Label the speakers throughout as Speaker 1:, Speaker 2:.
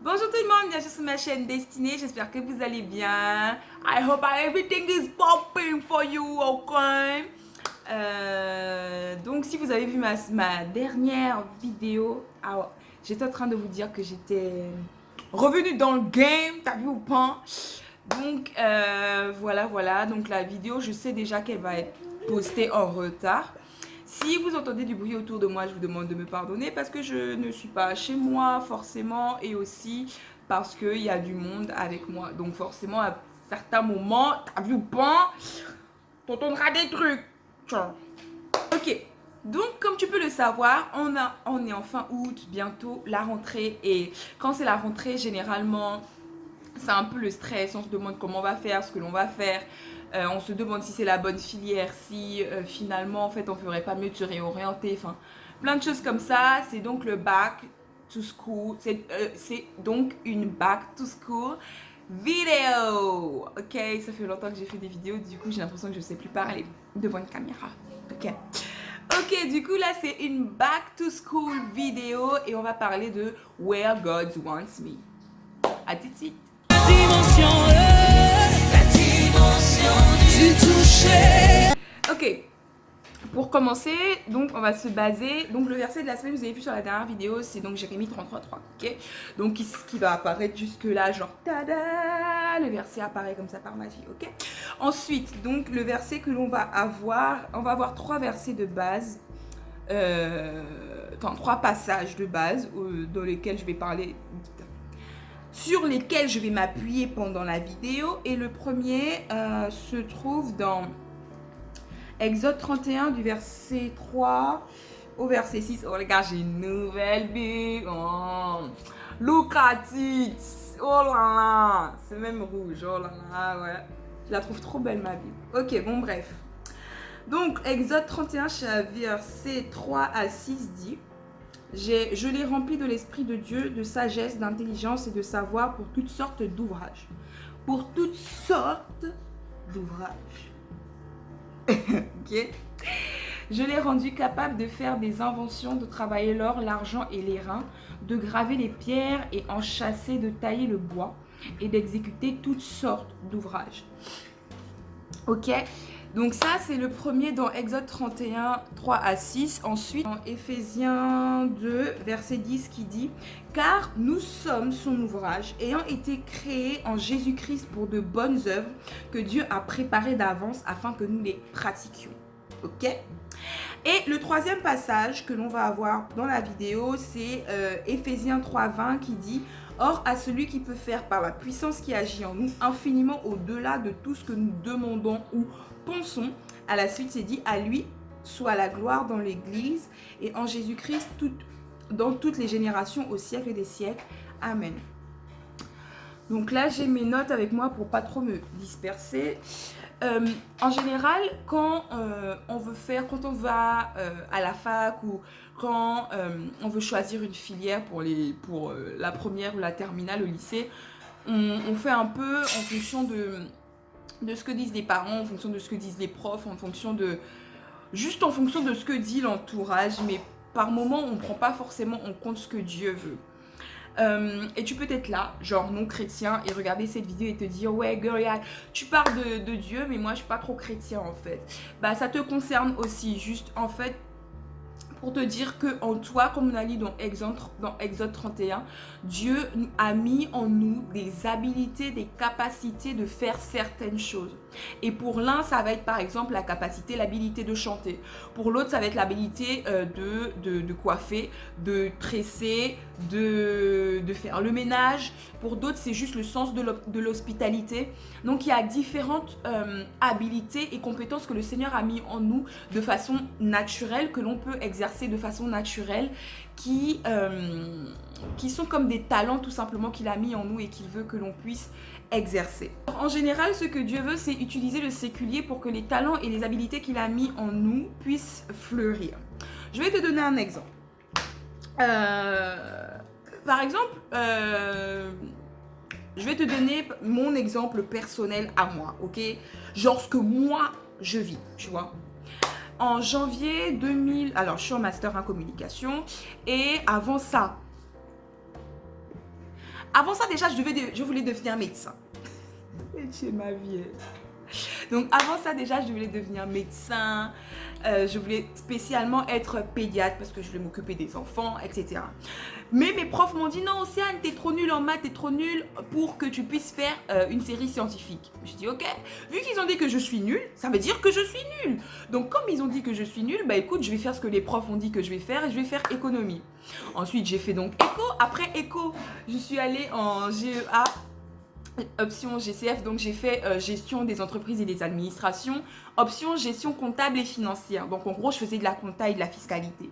Speaker 1: Bonjour tout le monde, bienvenue sur ma chaîne Destinée, j'espère que vous allez bien. I hope everything is popping for you, okay? Donc si vous avez vu ma dernière vidéo, j'étais en train de vous dire que j'étais revenue dans le game, t'as vu ou pas? Donc voilà, donc la vidéo, je sais déjà qu'elle va être postée en retard. Si vous entendez du bruit autour de moi, je vous demande de me pardonner parce que je ne suis pas chez moi forcément et aussi parce qu'il y a du monde avec moi. Donc forcément, à certains moments, t'as vu ou pas, t'entendras des trucs. Ok, donc comme tu peux le savoir, on est en fin août, bientôt la rentrée. Et quand c'est la rentrée, généralement, c'est un peu le stress. On se demande comment on va faire, ce que l'on va faire. On se demande si c'est la bonne filière, si finalement en fait on ferait pas mieux de se réorienter, enfin plein de choses comme ça. C'est donc le back to school, c'est donc une back to school vidéo. Ok, ça fait longtemps que j'ai fait des vidéos, du coup j'ai l'impression que je sais plus parler devant une caméra. Ok, du coup là c'est une back to school vidéo et on va parler de Where God Wants Me. À tout de suite. Ok, pour commencer, donc on va se baser, donc le verset de la semaine, vous avez vu sur la dernière vidéo, c'est donc Jérémie 33:3, ok? Donc ce qui va apparaître jusque là, genre tada, le verset apparaît comme ça par magie, ok? Ensuite, donc le verset que l'on va avoir, on va avoir trois versets de base, trois passages de base dans lesquels je vais parler, sur lesquels je vais m'appuyer pendant la vidéo. Et le premier se trouve dans Exode 31 du verset 3 au verset 6. Oh les gars, j'ai une nouvelle Bible. Oh, look at it. Oh là là. C'est même rouge. Oh là là, ouais. Je la trouve trop belle, ma Bible. Ok, bon, bref. Donc, Exode 31, verset 3 à 6 dit: je l'ai rempli de l'Esprit de Dieu, de sagesse, d'intelligence et de savoir pour toutes sortes d'ouvrages. Pour toutes sortes d'ouvrages. Ok. Je l'ai rendu capable de faire des inventions, de travailler l'or, l'argent et les reins, de graver les pierres et enchâsser, de tailler le bois et d'exécuter toutes sortes d'ouvrages. Ok. Donc ça, c'est le premier dans Exode 31, 3 à 6. Ensuite, dans Éphésiens 2, verset 10 qui dit: car nous sommes son ouvrage, ayant été créés en Jésus-Christ pour de bonnes œuvres que Dieu a préparées d'avance afin que nous les pratiquions. Ok? Et le troisième passage que l'on va avoir dans la vidéo, c'est Éphésiens 3:20 qui dit: or à celui qui peut faire par la puissance qui agit en nous infiniment au-delà de tout ce que nous demandons ou pensons. À la suite, c'est dit: à lui soit la gloire dans l'Église et en Jésus-Christ dans toutes les générations au siècle des siècles. Amen. Donc là, j'ai mes notes avec moi pour pas trop me disperser. En général, quand on va à la fac ou quand on veut choisir une filière pour la première ou la terminale au lycée, on fait un peu en fonction de ce que disent les parents, en fonction de ce que disent les profs, en fonction de ce que dit l'entourage, mais par moment, on ne prend pas forcément en compte ce que Dieu veut. Et tu peux être là, genre non chrétien, et regarder cette vidéo et te dire: ouais girl, tu parles de Dieu, mais moi je suis pas trop chrétien en fait. Bah ça te concerne aussi, juste en fait pour te dire que en toi, comme on a lu dans Exode 31, Dieu a mis en nous des habilités, des capacités de faire certaines choses. Et pour l'un, ça va être par exemple l'habilité de chanter. Pour l'autre, ça va être l'habilité de coiffer, de tresser, de faire le ménage. Pour d'autres, c'est juste le sens de l'hospitalité. Donc, il y a différentes habilités et compétences que le Seigneur a mis en nous de façon naturelle, que l'on peut exercer de façon naturelle, qui sont comme des talents tout simplement qu'il a mis en nous et qu'il veut que l'on puisse exercer. En général, ce que Dieu veut, c'est utiliser le séculier pour que les talents et les habilités qu'il a mis en nous puissent fleurir. Je vais te donner un exemple. Par exemple, je vais te donner mon exemple personnel à moi, ok? Genre ce que moi, je vis, tu vois? En janvier 2000, alors je suis en master en communication et avant ça, Avant ça, déjà, je voulais devenir médecin. C'est ma vie. Donc avant ça déjà je voulais devenir médecin, je voulais spécialement être pédiatre parce que je voulais m'occuper des enfants, etc. Mais mes profs m'ont dit non Océane, t'es trop nulle en maths, t'es trop nulle pour que tu puisses faire une série scientifique. J'ai dit ok, vu qu'ils ont dit que je suis nulle, ça veut dire que je suis nulle. Donc comme ils ont dit que je suis nulle, bah écoute, je vais faire ce que les profs ont dit que je vais faire et je vais faire économie. Ensuite j'ai fait donc éco, après éco, je suis allée en GEA. Option GCF, donc j'ai fait gestion des entreprises et des administrations. Option gestion comptable et financière. Donc en gros, je faisais de la compta et de la fiscalité.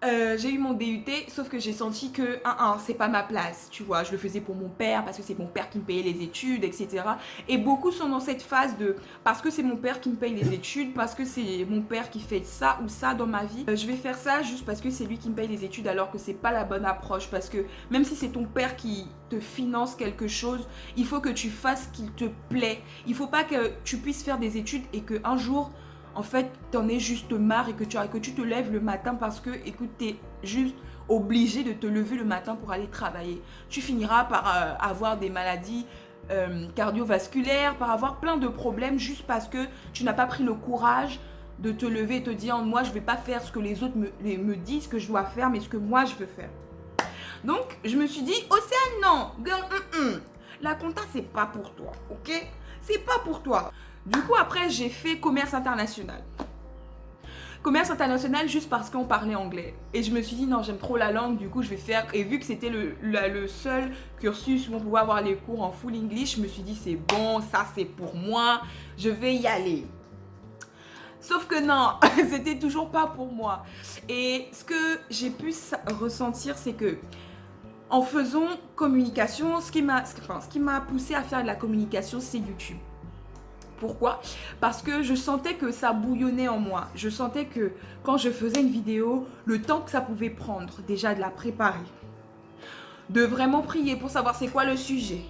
Speaker 1: J'ai eu mon DUT, sauf que j'ai senti que c'est pas ma place, tu vois. Je le faisais pour mon père, parce que c'est mon père qui me payait les études, etc. Et beaucoup sont dans cette phase de parce que c'est mon père qui me paye les études, parce que c'est mon père qui fait ça ou ça dans ma vie. Je vais faire ça juste parce que c'est lui qui me paye les études, alors que c'est pas la bonne approche. Parce que même si c'est ton père qui te finance quelque chose, il faut que tu fasses ce qu'il te plaît. Il faut pas que tu puisses faire des études et qu'un jour en fait, t'en es juste marre et que tu te lèves le matin parce que, écoute, t'es juste obligé de te lever le matin pour aller travailler. Tu finiras par avoir des maladies cardiovasculaires, par avoir plein de problèmes juste parce que tu n'as pas pris le courage de te lever et te dire, moi, je ne vais pas faire ce que les autres me disent que je dois faire, mais ce que moi, je veux faire. Donc, je me suis dit, Océane, non, girl, la compta, c'est pas pour toi, ok? C'est pas pour toi. Du coup, après, j'ai fait commerce international. Commerce international juste parce qu'on parlait anglais. Et je me suis dit, non, j'aime trop la langue, du coup, je vais faire... Et vu que c'était le seul cursus où on pouvait avoir les cours en full English, je me suis dit, c'est bon, ça, c'est pour moi, je vais y aller. Sauf que non, c'était toujours pas pour moi. Et ce que j'ai pu ressentir, c'est que en faisant communication, ce qui m'a poussé à faire de la communication, c'est YouTube. Pourquoi? Parce que je sentais que ça bouillonnait en moi. Je sentais que quand je faisais une vidéo, le temps que ça pouvait prendre, déjà de la préparer, de vraiment prier pour savoir c'est quoi le sujet,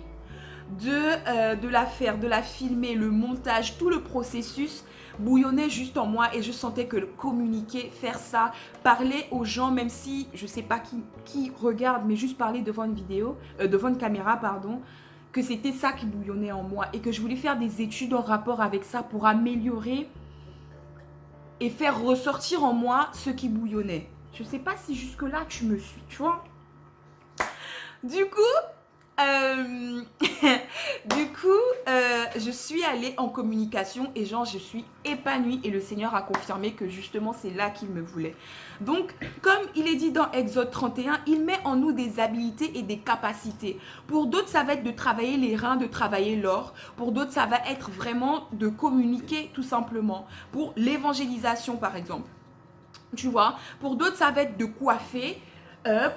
Speaker 1: de la faire, de la filmer, le montage, tout le processus bouillonnait juste en moi et je sentais que communiquer, faire ça, parler aux gens, même si je ne sais pas qui regarde, mais juste parler devant une vidéo, devant une caméra, pardon, que c'était ça qui bouillonnait en moi et que je voulais faire des études en rapport avec ça pour améliorer et faire ressortir en moi ce qui bouillonnait. Je ne sais pas si jusque-là tu me suis, tu vois. Du coup, je suis allée en communication et genre je suis épanouie et le Seigneur a confirmé que justement c'est là qu'il me voulait. Donc comme il est dit dans Exode 31, il met en nous des habilités et des capacités. Pour d'autres ça va être de travailler les reins, de travailler l'or. Pour d'autres ça va être vraiment de communiquer tout simplement. Pour l'évangélisation par exemple. Tu vois, pour d'autres ça va être de coiffer.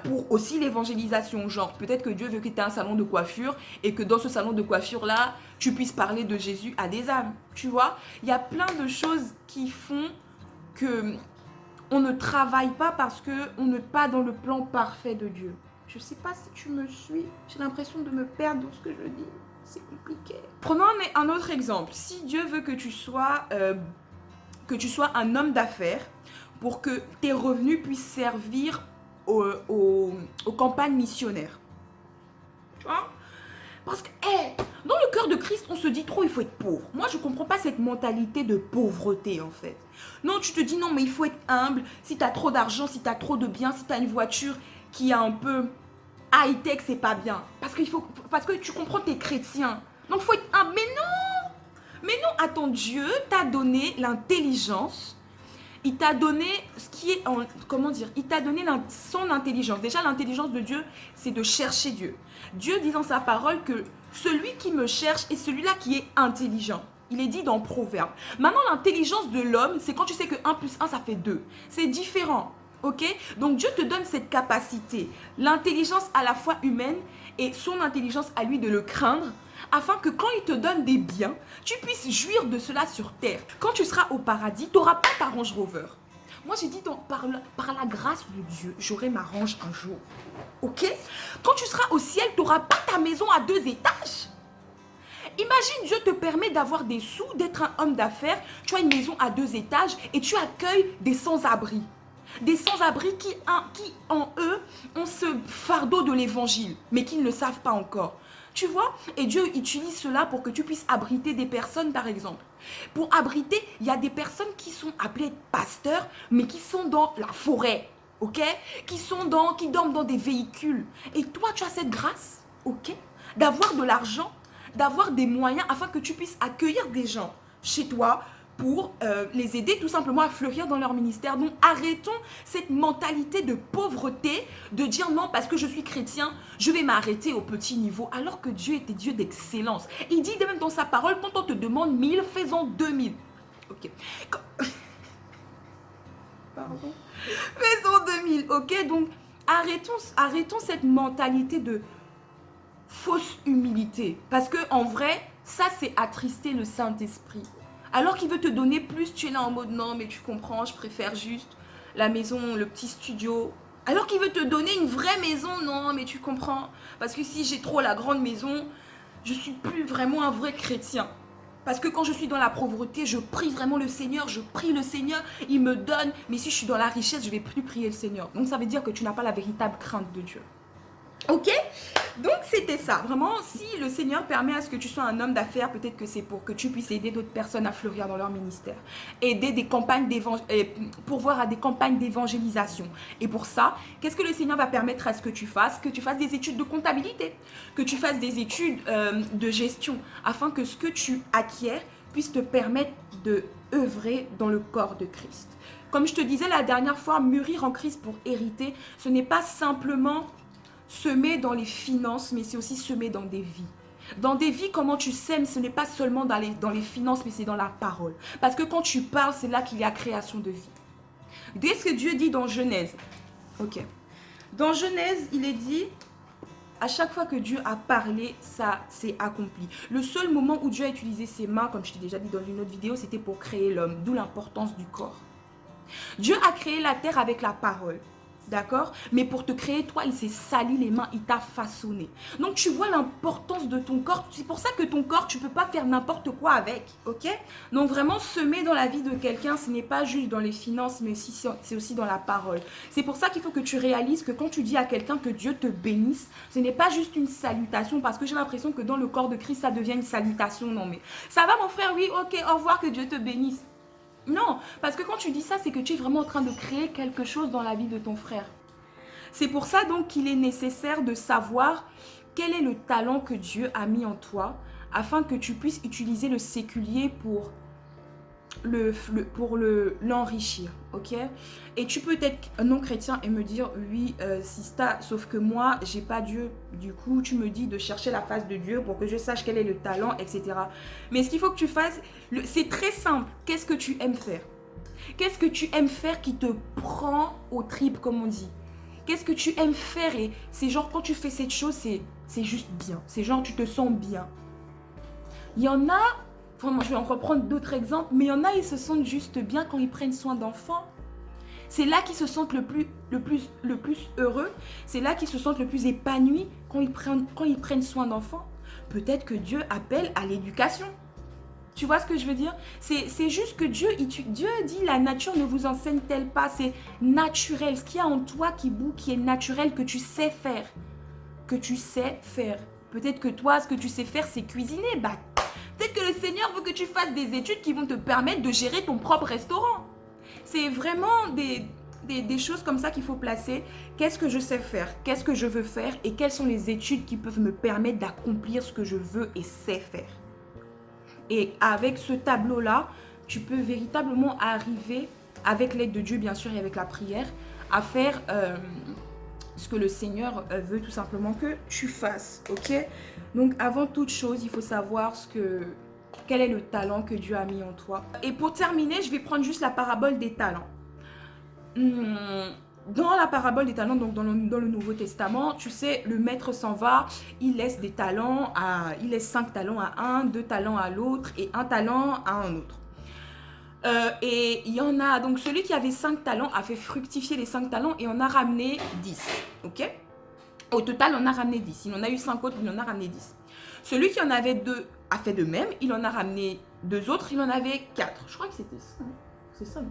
Speaker 1: Pour aussi l'évangélisation, genre peut-être que Dieu veut que tu aies un salon de coiffure et que dans ce salon de coiffure là, tu puisses parler de Jésus à des âmes, tu vois. Il y a plein de choses qui font que on ne travaille pas parce que on n'est pas dans le plan parfait de Dieu. Je sais pas si tu me suis, j'ai l'impression de me perdre dans ce que je dis, c'est compliqué. Prenons un autre exemple. Si Dieu veut que tu sois un homme d'affaires pour que tes revenus puissent servir aux campagnes missionnaires. Tu vois? Parce que, dans le cœur de Christ, on se dit trop, il faut être pauvre. Moi, je ne comprends pas cette mentalité de pauvreté, en fait. Non, tu te dis, non, mais il faut être humble. Si tu as trop d'argent, si tu as trop de biens, si tu as une voiture qui est un peu high-tech, c'est pas bien. Parce que tu comprends, tu es chrétien. Donc, il faut être humble. Mais non, attends, Dieu t'a donné l'intelligence. Il t'a donné ce qui est, il t'a donné son intelligence. Déjà, l'intelligence de Dieu, c'est de chercher Dieu. Dieu dit dans sa parole que celui qui me cherche est celui-là qui est intelligent. Il est dit dans Proverbe. Maintenant, l'intelligence de l'homme, c'est quand tu sais que 1 plus 1, ça fait 2. C'est différent, ok? Donc, Dieu te donne cette capacité, l'intelligence à la fois humaine et son intelligence à lui de le craindre, afin que quand il te donne des biens, tu puisses jouir de cela sur terre. Quand tu seras au paradis, tu n'auras pas ta Range Rover. Moi, j'ai dit, par la grâce de Dieu, j'aurai ma Range un jour. Ok? Quand tu seras au ciel, tu n'auras pas ta maison à 2 étages. Imagine, Dieu te permet d'avoir des sous, d'être un homme d'affaires. Tu as une maison à 2 étages et tu accueilles des sans-abri. Des sans-abri qui en eux ont ce fardeau de l'évangile, mais qui ne le savent pas encore. Tu vois? Et Dieu utilise cela pour que tu puisses abriter des personnes, par exemple. Pour abriter, il y a des personnes qui sont appelées pasteurs, mais qui sont dans la forêt, ok? Qui dorment dans des véhicules. Et toi, tu as cette grâce, ok? D'avoir de l'argent, d'avoir des moyens afin que tu puisses accueillir des gens chez toi, pour les aider tout simplement à fleurir dans leur ministère. Donc arrêtons cette mentalité de pauvreté, de dire non parce que je suis chrétien, je vais m'arrêter au petit niveau, alors que Dieu était Dieu d'excellence. Il dit même dans sa parole, quand on te demande 1000, fais-en 2000. Ok. Pardon. Fais-en 2000, ok. Donc arrêtons cette mentalité de fausse humilité. Parce que en vrai, ça c'est attrister le Saint-Esprit. Alors qu'il veut te donner plus, tu es là en mode non, mais tu comprends, je préfère juste la maison, le petit studio. Alors qu'il veut te donner une vraie maison, non, mais tu comprends. Parce que si j'ai trop la grande maison, je suis plus vraiment un vrai chrétien. Parce que quand je suis dans la pauvreté, je prie vraiment le Seigneur, je prie le Seigneur, il me donne. Mais si je suis dans la richesse, je ne vais plus prier le Seigneur. Donc ça veut dire que tu n'as pas la véritable crainte de Dieu. Ok? Donc c'était ça. Vraiment, si le Seigneur permet à ce que tu sois un homme d'affaires, peut-être que c'est pour que tu puisses aider d'autres personnes à fleurir dans leur ministère. Aider des campagnes pourvoir à des campagnes d'évangélisation. Et pour ça, qu'est-ce que le Seigneur va permettre à ce que tu fasses? Que tu fasses des études de comptabilité, que tu fasses des études de gestion, afin que ce que tu acquiers puisse te permettre de œuvrer dans le corps de Christ. Comme je te disais la dernière fois, mûrir en Christ pour hériter, ce n'est pas simplement semer dans les finances, mais c'est aussi semer dans des vies. Dans des vies, comment tu sèmes, ce n'est pas seulement dans les finances, mais c'est dans la parole. Parce que quand tu parles, c'est là qu'il y a création de vie. Dès ce que Dieu dit dans Genèse. Ok. Dans Genèse, il est dit, à chaque fois que Dieu a parlé, ça s'est accompli. Le seul moment où Dieu a utilisé ses mains, comme je t'ai déjà dit dans une autre vidéo, c'était pour créer l'homme, d'où l'importance du corps. Dieu a créé la terre avec la parole. D'accord? Mais pour te créer, toi, il s'est sali les mains, il t'a façonné. Donc, tu vois l'importance de ton corps. C'est pour ça que ton corps, tu ne peux pas faire n'importe quoi avec. Ok? Donc, vraiment, semer dans la vie de quelqu'un, ce n'est pas juste dans les finances, mais c'est aussi dans la parole. C'est pour ça qu'il faut que tu réalises que quand tu dis à quelqu'un que Dieu te bénisse, ce n'est pas juste une salutation, parce que j'ai l'impression que dans le corps de Christ, ça devient une salutation. Non, mais ça va, mon frère? Oui, ok, au revoir, que Dieu te bénisse. Non, parce que quand tu dis ça, c'est que tu es vraiment en train de créer quelque chose dans la vie de ton frère. C'est pour ça donc qu'il est nécessaire de savoir quel est le talent que Dieu a mis en toi afin que tu puisses utiliser le séculier pour l'enrichir, ok? Et tu peux être non chrétien et me dire oui, Sista, sauf que moi j'ai pas Dieu. Du coup tu me dis de chercher la face de Dieu pour que je sache quel est le talent, etc. Mais ce qu'il faut que tu fasses, c'est très simple. Qu'est-ce que tu aimes faire? Qu'est-ce que tu aimes faire qui te prend aux tripes, comme on dit? Qu'est-ce que tu aimes faire? Et c'est genre quand tu fais cette chose, c'est juste bien. C'est genre tu te sens bien. Il y en a, enfin, moi je vais encore prendre d'autres exemples, mais il y en a, ils se sentent juste bien quand ils prennent soin d'enfants. C'est là qu'ils se sentent le plus heureux. C'est là qu'ils se sentent le plus épanouis quand ils prennent soin d'enfants. Peut-être que Dieu appelle à l'éducation. Tu vois ce que je veux dire? C'est juste que Dieu dit la nature ne vous enseigne-t-elle pas? C'est naturel. Ce qu'il y a en toi qui est naturel, que tu sais faire. Que tu sais faire. Peut-être que toi, ce que tu sais faire, c'est cuisiner. Bah, peut-être que le Seigneur veut que tu fasses des études qui vont te permettre de gérer ton propre restaurant. C'est vraiment des choses comme ça qu'il faut placer. Qu'est-ce que je sais faire? Qu'est-ce que je veux faire? Et quelles sont les études qui peuvent me permettre d'accomplir ce que je veux et sais faire? Et avec ce tableau-là, tu peux véritablement arriver, avec l'aide de Dieu bien sûr et avec la prière, à faire ce que le Seigneur veut tout simplement que tu fasses. Ok? Donc avant toute chose, il faut savoir quel est le talent que Dieu a mis en toi. Et pour terminer, je vais prendre juste la parabole des talents. Dans la parabole des talents, donc dans le Nouveau Testament, tu sais, le maître s'en va, il laisse 5 talents à un, 2 talents à l'autre et 1 talent à un autre. Et il y en a, donc celui qui avait 5 talents a fait fructifier les 5 talents et en a ramené 10. Ok? Au total, on a ramené 10. Il en a eu 5 autres, il en a ramené 10. Celui qui en avait 2 a fait de même, il en a ramené 2 autres, il en avait 4. Je crois que c'était ça. C'est ça, non?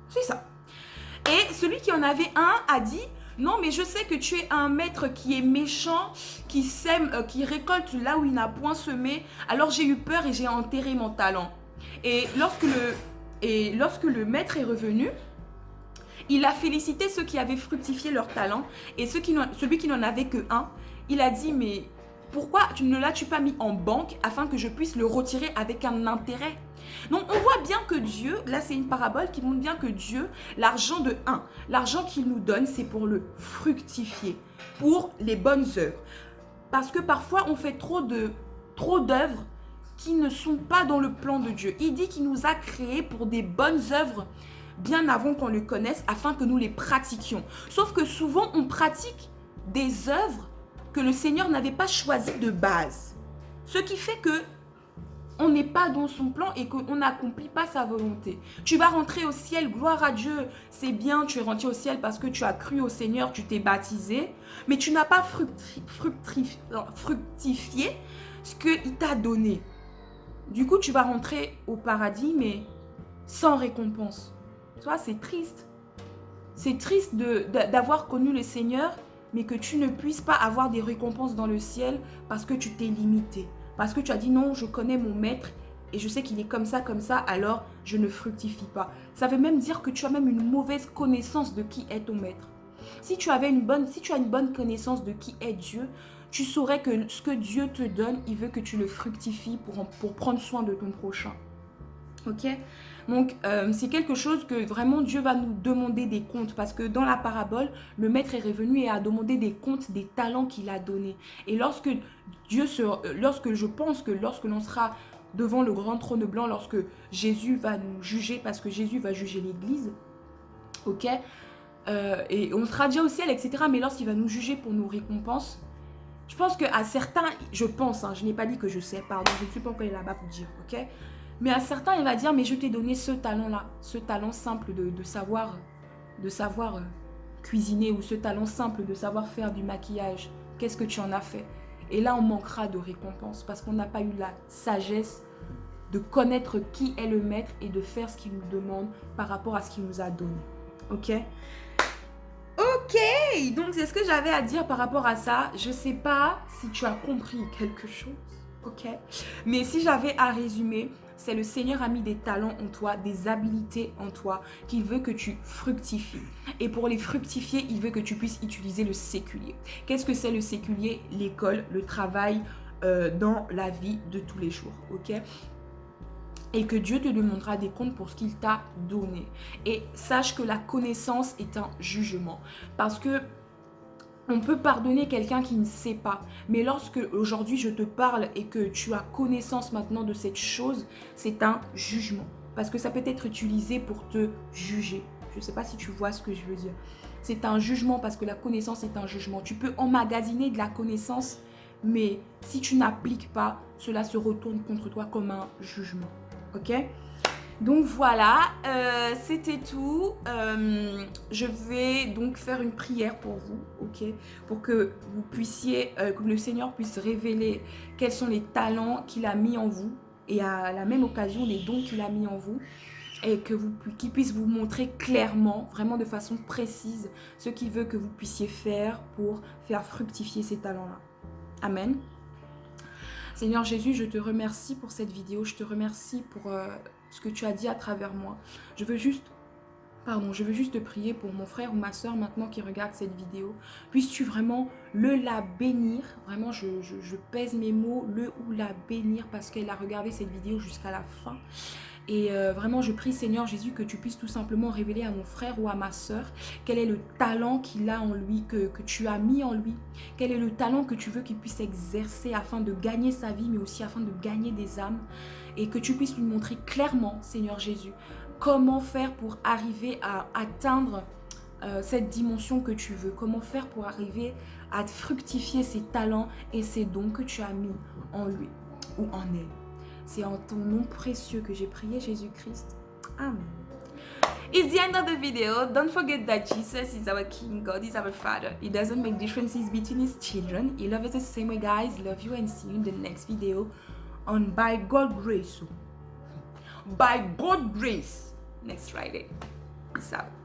Speaker 1: C'est ça. Et celui qui en avait un a dit, non, mais je sais que tu es un maître qui est méchant, qui sème, qui récolte là où il n'a point semé. Alors j'ai eu peur et j'ai enterré mon talent. Et lorsque le maître est revenu, il a félicité ceux qui avaient fructifié leur talent. Et celui qui n'en avait que un, il a dit, mais pourquoi ne l'as-tu pas mis en banque afin que je puisse le retirer avec un intérêt? Donc on voit bien que Dieu, là c'est une parabole qui montre bien que Dieu, l'argent l'argent qu'il nous donne, c'est pour le fructifier, pour les bonnes œuvres. Parce que parfois on fait trop d'œuvres qui ne sont pas dans le plan de Dieu. Il dit qu'il nous a créés pour des bonnes œuvres bien avant qu'on le connaisse, afin que nous les pratiquions. Sauf que souvent on pratique des œuvres que le Seigneur n'avait pas choisies de base. Ce qui fait que on n'est pas dans son plan et qu'on n'accomplit pas sa volonté. Tu vas rentrer au ciel, gloire à Dieu, c'est bien, tu es rentré au ciel parce que tu as cru au Seigneur, tu t'es baptisé, mais tu n'as pas fructifié ce qu'il t'a donné. Du coup, tu vas rentrer au paradis, mais sans récompense. Tu vois, c'est triste. C'est triste d'avoir connu le Seigneur, mais que tu ne puisses pas avoir des récompenses dans le ciel parce que tu t'es limité. Parce que tu as dit non, je connais mon maître et je sais qu'il est comme ça, alors je ne fructifie pas. Ça veut même dire que tu as même une mauvaise connaissance de qui est ton maître. Si tu as une bonne connaissance de qui est Dieu, tu saurais que ce que Dieu te donne, il veut que tu le fructifies pour prendre soin de ton prochain. Ok? Donc, c'est quelque chose que vraiment Dieu va nous demander des comptes, parce que dans la parabole, le maître est revenu et a demandé des comptes des talents qu'il a donnés. Et lorsque je pense que lorsque l'on sera devant le grand trône blanc, lorsque Jésus va nous juger, parce que Jésus va juger l'Église, ok, et on sera déjà au ciel, etc. Mais lorsqu'il va nous juger pour nos récompenses, je pense qu'à certains, je n'ai pas dit que je sais, pardon, je ne suis pas encore là-bas pour dire, ok. Mais à certains, il va dire, mais je t'ai donné ce talent-là, ce talent simple de savoir cuisiner, ou ce talent simple de savoir faire du maquillage. Qu'est-ce que tu en as fait? Et là, on manquera de récompense parce qu'on n'a pas eu la sagesse de connaître qui est le maître et de faire ce qu'il nous demande par rapport à ce qu'il nous a donné. Ok? Ok, donc c'est ce que j'avais à dire par rapport à ça. Je ne sais pas si tu as compris quelque chose, ok? Mais si j'avais à résumer, c'est le Seigneur a mis des talents en toi, des habilités en toi, qu'il veut que tu fructifies. Et pour les fructifier, il veut que tu puisses utiliser le séculier. Qu'est-ce que c'est le séculier? L'école, le travail dans la vie de tous les jours, ok? Et que Dieu te demandera des comptes pour ce qu'il t'a donné. Et sache que la connaissance est un jugement. Parce que on peut pardonner quelqu'un qui ne sait pas. Mais lorsque aujourd'hui je te parle et que tu as connaissance maintenant de cette chose, c'est un jugement. Parce que ça peut être utilisé pour te juger. Je ne sais pas si tu vois ce que je veux dire. C'est un jugement parce que la connaissance est un jugement. Tu peux emmagasiner de la connaissance, mais si tu n'appliques pas, cela se retourne contre toi comme un jugement. Ok? Donc voilà, c'était tout. Je vais donc faire une prière pour vous, ok? Pour que vous puissiez, que le Seigneur puisse révéler quels sont les talents qu'il a mis en vous, et à la même occasion les dons qu'il a mis en vous, et qu'il puisse vous montrer clairement, vraiment de façon précise, ce qu'il veut que vous puissiez faire pour faire fructifier ces talents-là. Amen. Seigneur Jésus, je te remercie pour cette vidéo, je te remercie pour ce que tu as dit à travers moi. Je veux juste te prier pour mon frère ou ma soeur maintenant qui regarde cette vidéo. Puisses-tu vraiment la bénir. Vraiment, je pèse mes mots, le ou la bénir parce qu'elle a regardé cette vidéo jusqu'à la fin. Et vraiment, je prie, Seigneur Jésus, que tu puisses tout simplement révéler à mon frère ou à ma soeur quel est le talent qu'il a en lui, que tu as mis en lui. Quel est le talent que tu veux qu'il puisse exercer afin de gagner sa vie, mais aussi afin de gagner des âmes. Et que tu puisses lui montrer clairement, Seigneur Jésus, comment faire pour arriver à atteindre cette dimension que tu veux. Comment faire pour arriver à fructifier ces talents et ces dons que tu as mis en lui ou en elle. C'est en ton nom précieux que j'ai prié, Jésus-Christ. Amen. It's the end of the video. Don't forget that Jesus is our King. God is our Father. He doesn't make differences between his children. He loves us the same way, guys. Love you and see you in the next video on By God's Grace. By God's Grace. Next Friday. Peace out.